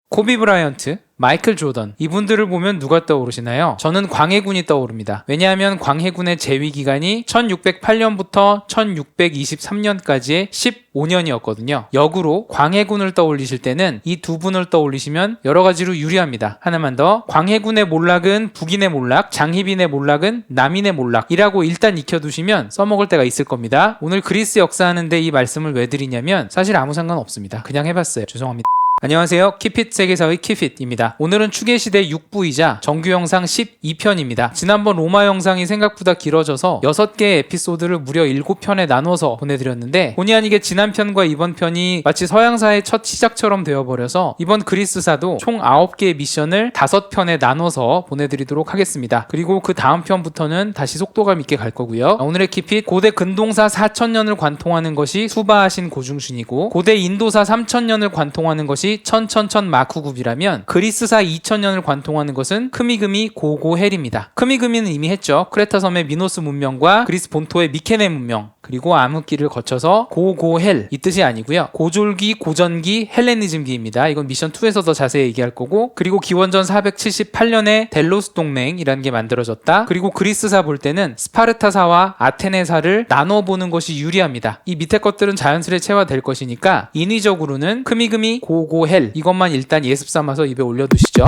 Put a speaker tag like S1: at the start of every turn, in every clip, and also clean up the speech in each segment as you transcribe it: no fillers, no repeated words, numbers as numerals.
S1: 코비 브라이언트, 마이클 조던, 이분들을 보면 누가 떠오르시나요? 저는 광해군이 떠오릅니다. 왜냐하면 광해군의 재위 기간이 1608년부터 1623년까지의 15년이었거든요. 역으로 광해군을 떠올리실 때는 이 두 분을 떠올리시면 여러 가지로 유리합니다. 하나만 더, 광해군의 몰락은 북인의 몰락, 장희빈의 몰락은 남인의 몰락이라고 일단 익혀두시면 써먹을 때가 있을 겁니다. 오늘 그리스 역사하는데 이 말씀을 왜 드리냐면 사실 아무 상관 없습니다. 그냥 해봤어요. 죄송합니다. 안녕하세요. 키핏 세계사의 키핏입니다. 오늘은 추계시대 6부이자 정규 영상 12편입니다. 지난번 로마 영상이 생각보다 길어져서 6개의 에피소드를 무려 7편에 나눠서 보내드렸는데 본의 아니게 지난 편과 이번 편이 마치 서양사의 첫 시작처럼 되어버려서 이번 그리스사도 총 9개의 미션을 5편에 나눠서 보내드리도록 하겠습니다. 그리고 그 다음 편부터는 다시 속도감 있게 갈 거고요. 오늘의 키핏, 고대 근동사 4000년을 관통하는 것이 수바하신 고중신이고 고대 인도사 3000년을 관통하는 것이 천천천 마쿠굽이라면 그리스사 2000년을 관통하는 것은 크미그미 고고헬입니다. 크미그미는 이미 했죠. 크레타 섬의 미노스 문명과 그리스 본토의 미케네 문명, 그리고 암흑기를 거쳐서 고고헬, 이 뜻이 아니고요. 고졸기, 고전기, 헬레니즘기입니다. 이건 미션 2에서 더 자세히 얘기할 거고, 그리고 기원전 478년에 델로스 동맹이라는 게 만들어졌다. 그리고 그리스사 볼 때는 스파르타사와 아테네사를 나눠보는 것이 유리합니다. 이 밑에 것들은 자연스레 체화될 것이니까 인위적으로는 크미그미 고고헬 이것만 일단 예습 삼아서 입에 올려두시죠.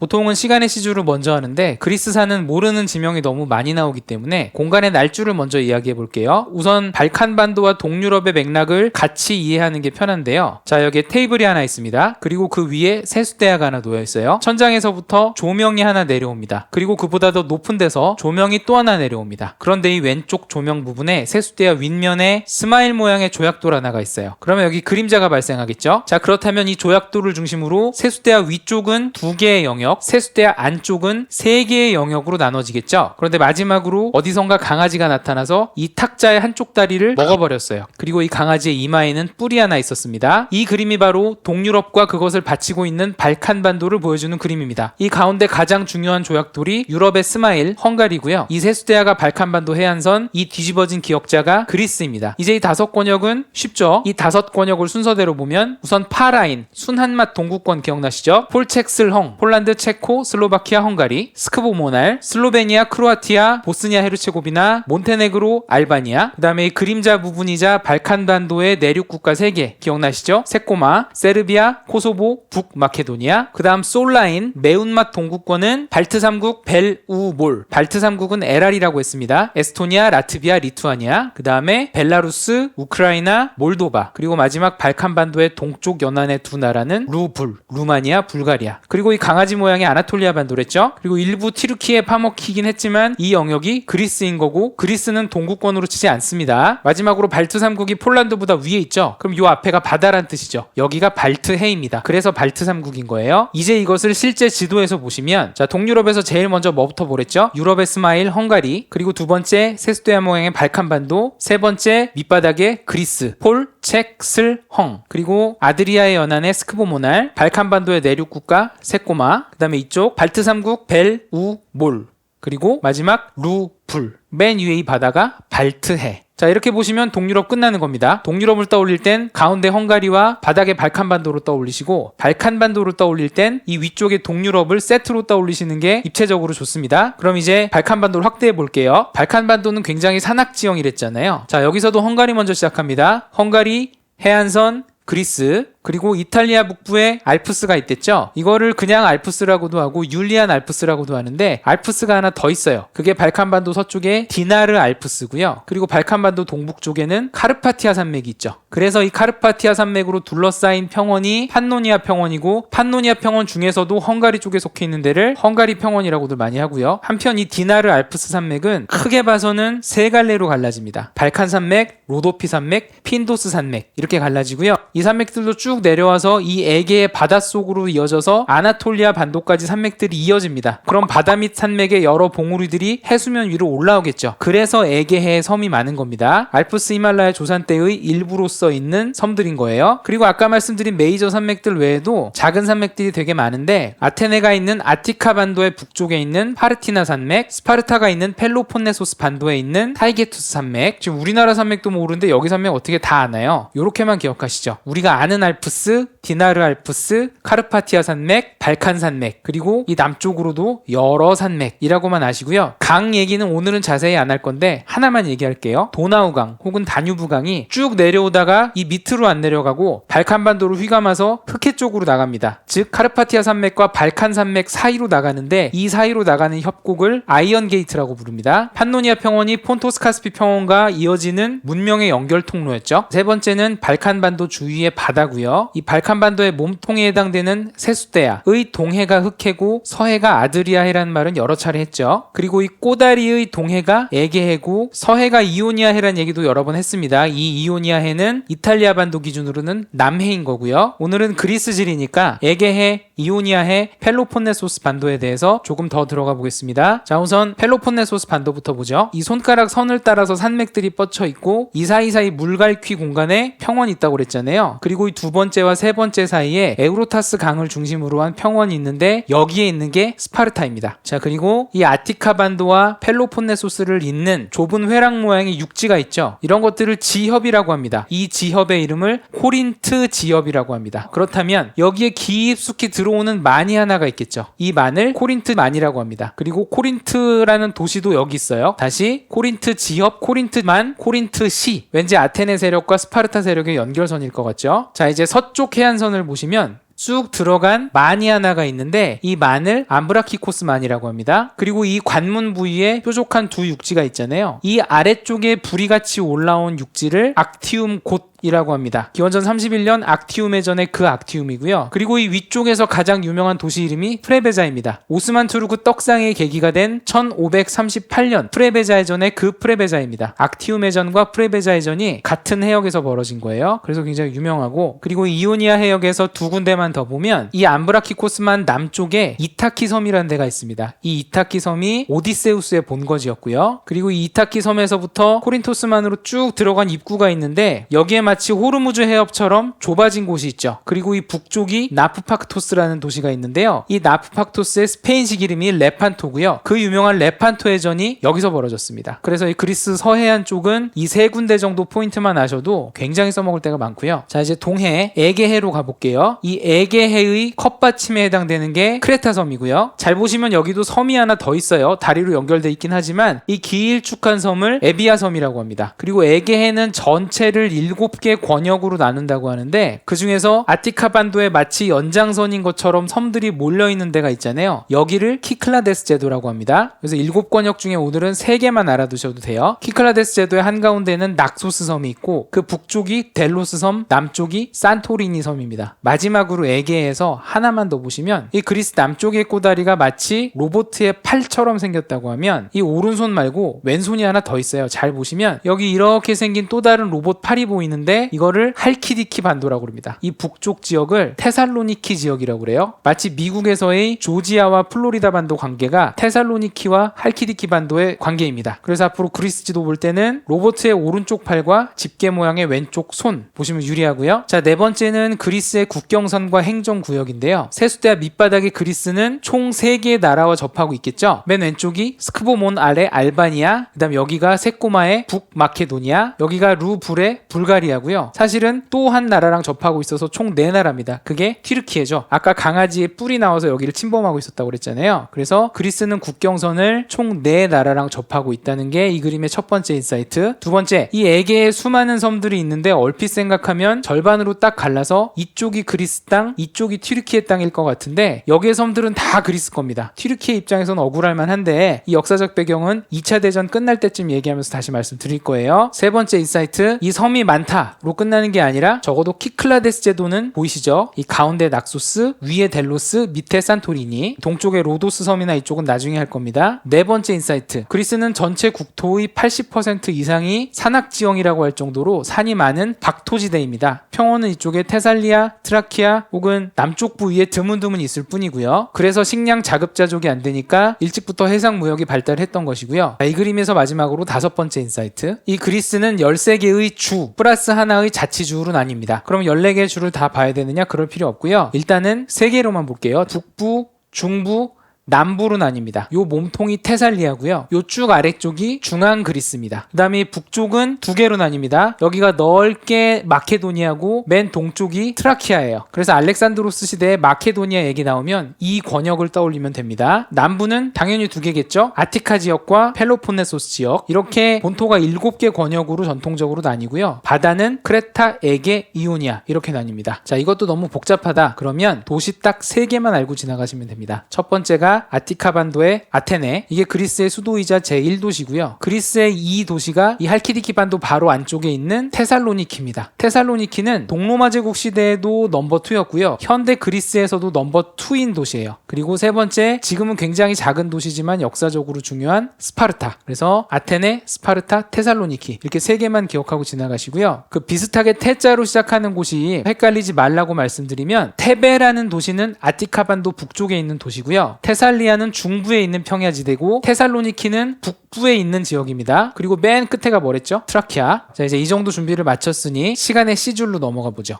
S1: 보통은 시간의 시주를 먼저 하는데 그리스사는 모르는 지명이 너무 많이 나오기 때문에 공간의 날줄을 먼저 이야기해 볼게요. 우선 발칸반도와 동유럽의 맥락을 같이 이해하는 게 편한데요. 자, 여기에 테이블이 하나 있습니다. 그리고 그 위에 세숫대야가 하나 놓여 있어요. 천장에서부터 조명이 하나 내려옵니다. 그리고 그보다 더 높은 데서 조명이 또 하나 내려옵니다. 그런데 이 왼쪽 조명 부분에 세숫대야 윗면에 스마일 모양의 조약돌 하나가 있어요. 그러면 여기 그림자가 발생하겠죠? 자, 그렇다면 이 조약돌을 중심으로 세숫대야 위쪽은 2개의 영역, 세숫대야 안쪽은 3개의 영역으로 나눠지겠죠. 그런데 마지막으로 어디선가 강아지가 나타나서 이 탁자의 한쪽 다리를 먹어버렸어요. 그리고 이 강아지의 이마에는 뿔이 하나 있었습니다. 이 그림이 바로 동유럽과 그것을 바치고 있는 발칸반도를 보여주는 그림입니다. 이 가운데 가장 중요한 조약돌이 유럽의 스마일, 헝가리고요. 이 세숫대야가 발칸반도 해안선, 이 뒤집어진 기역자가 그리스입니다. 이제 이 5권역은 쉽죠. 이 5권역을 순서대로 보면 우선 파라인, 순한맛 동구권 기억나시죠? 폴책슬헝, 폴란드, 체코, 슬로바키아, 헝가리, 스크보모날, 슬로베니아, 크로아티아, 보스니아 헤르체고비나, 몬테네그로, 알바니아. 그 다음에 이 그림자 부분이자 발칸반도의 내륙 국가 3개 기억나시죠? 세꼬마, 세르비아, 코소보, 북마케도니아. 그 다음 솔라인, 매운맛 동구권은 발트 3국 벨우몰, 발트 3국은 에랄이라고 했습니다. 에스토니아, 라트비아, 리투아니아. 그 다음에 벨라루스, 우크라이나, 몰도바. 그리고 마지막 발칸반도의 동쪽 연안의 두 나라는 루불, 루마니아, 불가리아. 그리고 이 강아지 모양의 아나톨리아 반도랬죠. 그리고 일부 티르키에 파먹히긴 했지만 이 영역이 그리스인 거고 그리스는 동구권으로 치지 않습니다. 마지막으로 발트 3국이 폴란드보다 위에 있죠. 그럼 요 앞에가 바다란 뜻이죠. 여기가 발트해입니다. 그래서 발트 3국인 거예요. 이제 이것을 실제 지도에서 보시면 자, 동유럽에서 제일 먼저 뭐부터 보랬죠? 유럽의 스마일, 헝가리, 그리고 두 번째 세숫대야 모양의 발칸반도, 세 번째 밑바닥의 그리스, 폴, 책, 슬, 헝, 그리고 아드리아의 연안의 스크보모날, 발칸반도의 내륙 국가 세꼬마, 그 다음에 이쪽 발트 3국 벨, 우, 몰, 그리고 마지막 루불, 맨 위에 이 바다가 발트해. 자, 이렇게 보시면 동유럽 끝나는 겁니다. 동유럽을 떠올릴 땐 가운데 헝가리와 바닥의 발칸반도로 떠올리시고 발칸반도를 떠올릴 땐 이 위쪽의 동유럽을 세트로 떠올리시는 게 입체적으로 좋습니다. 그럼 이제 발칸반도를 확대해 볼게요. 발칸반도는 굉장히 산악지형이랬잖아요. 자, 여기서도 헝가리 먼저 시작합니다. 헝가리, 해안선, 그리스, 그리고 이탈리아 북부에 알프스가 있댔죠. 이거를 그냥 알프스라고도 하고 율리안 알프스라고도 하는데 알프스가 하나 더 있어요. 그게 발칸반도 서쪽에 디나르 알프스고요. 그리고 발칸반도 동북 쪽에는 카르파티아 산맥이 있죠. 그래서 이 카르파티아 산맥으로 둘러싸인 평원이 판노니아 평원이고 판노니아 평원 중에서도 헝가리 쪽에 속해 있는 데를 헝가리 평원이라고도 많이 하고요. 한편 이 디나르 알프스 산맥은 크게 봐서는 3갈래로 갈라집니다. 발칸 산맥, 로도피 산맥, 핀도스 산맥 이렇게 갈라지고요. 이 산맥들도 쭉 내려와서 이 에게의 바닷속으로 이어져서 아나톨리아 반도까지 산맥들이 이어집니다. 그럼 바다 밑 산맥의 여러 봉우리들이 해수면 위로 올라오겠죠. 그래서 에게해에 섬이 많은 겁니다. 알프스 히말라야 조산 때의 일부로서 써 있는 섬들인 거예요. 그리고 아까 말씀드린 메이저 산맥들 외에도 작은 산맥들이 되게 많은데 아테네가 있는 아티카 반도의 북쪽에 있는 파르티나 산맥, 스파르타가 있는 펠로폰네소스 반도에 있는 타이게투스 산맥, 지금 우리나라 산맥도 모르는데 여기 산맥 어떻게 다 아나요? 요렇게만 기억하시죠. 우리가 아는 알프스, 디나르 알프스, 카르파티아 산맥, 발칸 산맥, 그리고 이 남쪽으로도 여러 산맥이라고만 아시고요. 강 얘기는 오늘은 자세히 안 할 건데 하나만 얘기할게요. 도나우강 혹은 다뉴브강이 쭉 내려오다가 이 밑으로 안 내려가고 발칸반도로 휘감아서 흑해 쪽으로 나갑니다. 즉 카르파티아 산맥과 발칸 산맥 사이로 나가는데 이 사이로 나가는 협곡을 아이언 게이트라고 부릅니다. 판노니아 평원이 폰토스 카스피 평원과 이어지는 문명의 연결 통로였죠. 세 번째는 발칸반도 주위의 바다고요. 이 발칸반도의 몸통에 해당되는 세수대야의 동해가 흑해고 서해가 아드리아해라는 말은 여러 차례 했죠. 그리고 이 꼬다리의 동해가 에게해고 서해가 이오니아해라는 얘기도 여러 번 했습니다. 이 이오니아해는 이탈리아 반도 기준으로는 남해인 거고요. 오늘은 그리스질이니까 에게해, 이오니아해, 펠로폰네소스 반도에 대해서 조금 더 들어가 보겠습니다. 자, 우선 펠로폰네소스 반도부터 보죠. 이 손가락 선을 따라서 산맥들이 뻗쳐 있고 이 사이사이 물갈퀴 공간에 평원이 있다고 그랬잖아요. 그리고 이 두 번째와 세 번째 사이에 에우로타스 강을 중심으로 한 평원이 있는데 여기에 있는 게 스파르타입니다. 자, 그리고 이 아티카 반도와 펠로폰네소스를 잇는 좁은 회락 모양의 육지가 있죠. 이런 것들을 지협이라고 합니다. 이 지협의 이름을 코린트 지협이라고 합니다. 그렇다면 여기에 깊숙이 들어오는 만이 하나가 있겠죠. 이 만을 코린트 만이라고 합니다. 그리고 코린트라는 도시도 여기 있어요. 다시 코린트 지협, 코린트 만, 코린트 시. 왠지 아테네 세력과 스파르타 세력의 연결선일 것 같죠. 자, 이제 서쪽 해안선을 보시면 쭉 들어간 만이 하나가 있는데 이 만을 암브라키코스 만이라고 합니다. 그리고 이 관문 부위에 뾰족한 두 육지가 있잖아요. 이 아래쪽에 부리같이 올라온 육지를 악티움 곧이라고 합니다. 기원전 31년 악티움 해전의 그 악티움이고요. 그리고 이 위쪽에서 가장 유명한 도시 이름이 프레베자입니다. 오스만 투르크 떡상의 계기가 된 1538년 프레베자 해전의 그 프레베자입니다. 악티움 해전과 프레베자 해전이 같은 해역에서 벌어진 거예요. 그래서 굉장히 유명하고, 그리고 이오니아 해역에서 두 군데만 더 보면 이 암브라키코스만 남쪽에 이타키 섬이라는 데가 있습니다. 이 이타키 섬이 오디세우스의 본거지였고요. 그리고 이 이타키 섬에서부터 코린토스만으로 쭉 들어간 입구가 있는데 여기에 마치 호르무즈 해협처럼 좁아진 곳이 있죠. 그리고 이 북쪽이 나프팍토스라는 도시가 있는데요. 이 나프팍토스의 스페인식 이름이 레판토고요. 그 유명한 레판토 해전이 여기서 벌어졌습니다. 그래서 이 그리스 서해안 쪽은 이 세 군데 정도 포인트만 아셔도 굉장히 써먹을 데가 많고요. 자, 이제 동해 에게해로 가볼게요. 이 에게해의 컵받침에 해당되는 게 크레타 섬이고요. 잘 보시면 여기도 섬이 하나 더 있어요. 다리로 연결돼 있긴 하지만 이 길쭉한 섬을 에비아 섬이라고 합니다. 그리고 에게해는 전체를 7개 권역으로 나눈다고 하는데 그 중에서 아티카 반도에 마치 연장선인 것처럼 섬들이 몰려있는 데가 있잖아요. 여기를 키클라데스 제도라고 합니다. 그래서 7권역 중에 오늘은 3개만 알아두셔도 돼요. 키클라데스 제도의 한가운데는 낙소스 섬이 있고 그 북쪽이 델로스 섬, 남쪽이 산토리니 섬입니다. 마지막으로 에게해에서 하나만 더 보시면 이 그리스 남쪽의 꼬다리가 마치 로봇의 팔처럼 생겼다고 하면 이 오른손 말고 왼손이 하나 더 있어요. 잘 보시면 여기 이렇게 생긴 또 다른 로봇 팔이 보이는데 이거를 할키디키 반도라고 합니다. 이 북쪽 지역을 테살로니키 지역이라고 그래요. 마치 미국에서의 조지아와 플로리다 반도 관계가 테살로니키와 할키디키 반도의 관계입니다. 그래서 앞으로 그리스 지도 볼 때는 로봇의 오른쪽 팔과 집게 모양의 왼쪽 손 보시면 유리하고요. 자, 네 번째는 그리스의 국경선과 행정구역인데요. 세수대야 밑바닥의 그리스는 총 3개의 나라와 접하고 있겠죠. 맨 왼쪽이 스크보몬 아래 알바니아, 그 다음 여기가 세꼬마의 북마케도니아, 여기가 루불의 불가리아고요. 사실은 또 한 나라랑 접하고 있어서 총 4나라입니다. 그게 튀르키예죠. 아까 강아지의 뿔이 나와서 여기를 침범하고 있었다고 그랬잖아요. 그래서 그리스는 국경선을 총 4나라랑 접하고 있다는 게 이 그림의 첫 번째 인사이트. 두 번째, 이 에게에 수많은 섬들이 있는데 얼핏 생각하면 절반으로 딱 갈라서 이쪽이 그리스 땅, 이쪽이 튀르키예 땅일 것 같은데 여기의 섬들은 다 그리스 겁니다. 튀르키예 입장에서는 억울할 만한데 이 역사적 배경은 2차 대전 끝날 때쯤 얘기하면서 다시 말씀드릴 거예요. 세 번째 인사이트, 이 섬이 많다로 끝나는 게 아니라 적어도 키클라데스 제도는 보이시죠? 이 가운데 낙소스, 위에 델로스, 밑에 산토리니, 동쪽에 로도스 섬이나 이쪽은 나중에 할 겁니다. 네 번째 인사이트, 그리스는 전체 국토의 80% 이상이 산악지형이라고 할 정도로 산이 많은 박토지대입니다. 평원은 이쪽에 테살리아, 트라키아 혹은 남쪽 부위에 드문드문 있을 뿐이고요. 그래서 식량 자급자족이 안 되니까 일찍부터 해상 무역이 발달했던 것이고요. 이 그림에서 마지막으로 5번째 인사이트, 이 그리스는 13개의 주 플러스 하나의 자치주로 나뉩니다. 그럼 14개의 주를 다 봐야 되느냐? 그럴 필요 없고요. 일단은 3개로만 볼게요. 북부, 중부, 남부로 나뉩니다. 요 몸통이 테살리아고요. 요 쭉 아래쪽이 중앙 그리스입니다. 그 다음에 북쪽은 2개로 나뉩니다. 여기가 넓게 마케도니아고 맨 동쪽이 트라키아예요. 그래서 알렉산드로스 시대에 마케도니아 얘기 나오면 이 권역을 떠올리면 됩니다. 남부는 당연히 2개겠죠. 아티카 지역과 펠로폰네소스 지역, 이렇게 본토가 7개 권역으로 전통적으로 나뉘고요. 바다는 크레타, 에게, 이오니아 이렇게 나뉩니다. 자, 이것도 너무 복잡하다 그러면 도시 딱 3개만 알고 지나가시면 됩니다. 첫 번째가 아티카 반도의 아테네, 이게 그리스의 수도이자 제1도시고요. 그리스의 이 도시가 이 할키디키 반도 바로 안쪽에 있는 테살로니키입니다. 테살로니키는 동로마 제국 시대에도 넘버 2였고요. 현대 그리스에서도 넘버 2인 도시예요. 그리고 세 번째, 지금은 굉장히 작은 도시지만 역사적으로 중요한 스파르타. 그래서 아테네, 스파르타, 테살로니키 이렇게 3개만 기억하고 지나가시고요. 그 비슷하게 태자로 시작하는 곳이 헷갈리지 말라고 말씀드리면, 테베라는 도시는 아티카 반도 북쪽에 있는 도시고요. 테살리아는 중부에 있는 평야지대고 테살로니키는 북부에 있는 지역입니다. 그리고 맨 끝에가 뭐랬죠? 트라키아. 자, 이제 이 정도 준비를 마쳤으니 시간의 C줄로 넘어가 보죠.